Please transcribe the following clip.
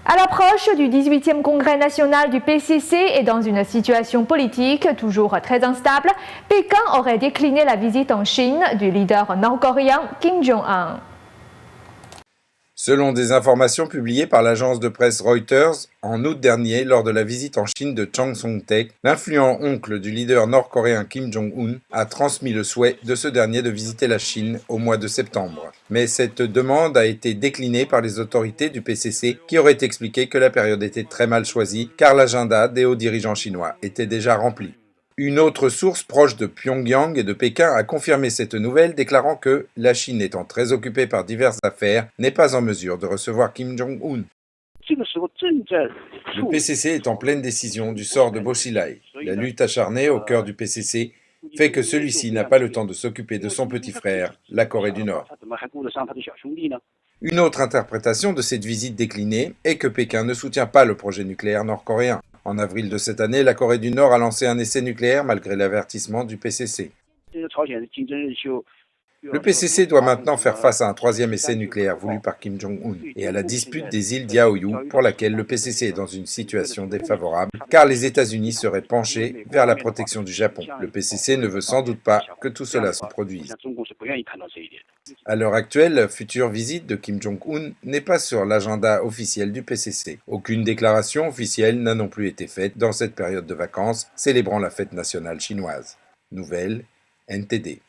À l'approche du 18e congrès national du PCC et dans une situation politique toujours très instable, Pékin aurait décliné la visite en Chine du leader nord-coréen Kim Jong-un. Selon des informations publiées par l'agence de presse Reuters, en août dernier, lors de la visite en Chine de Chang Song-taek, l'influent oncle du leader nord-coréen Kim Jong-un a transmis le souhait de ce dernier de visiter la Chine au mois de septembre. Mais cette demande a été déclinée par les autorités du PCC qui auraient expliqué que la période était très mal choisie car l'agenda des hauts dirigeants chinois était déjà rempli. Une autre source proche de Pyongyang et de Pékin a confirmé cette nouvelle, déclarant que la Chine étant très occupée par diverses affaires, n'est pas en mesure de recevoir Kim Jong-un. Le PCC est en pleine décision du sort de Bo Xilai. La lutte acharnée au cœur du PCC fait que celui-ci n'a pas le temps de s'occuper de son petit frère, la Corée du Nord. Une autre interprétation de cette visite déclinée est que Pékin ne soutient pas le projet nucléaire nord-coréen. En avril de cette année, la Corée du Nord a lancé un essai nucléaire malgré l'avertissement du PCC. Le PCC doit maintenant faire face à un troisième essai nucléaire voulu par Kim Jong-un et à la dispute des îles Diaoyu pour laquelle le PCC est dans une situation défavorable car les États-Unis seraient penchés vers la protection du Japon. Le PCC ne veut sans doute pas que tout cela se produise. À l'heure actuelle, la future visite de Kim Jong-un n'est pas sur l'agenda officiel du PCC. Aucune déclaration officielle n'a non plus été faite dans cette période de vacances célébrant la fête nationale chinoise. Nouvelle NTD.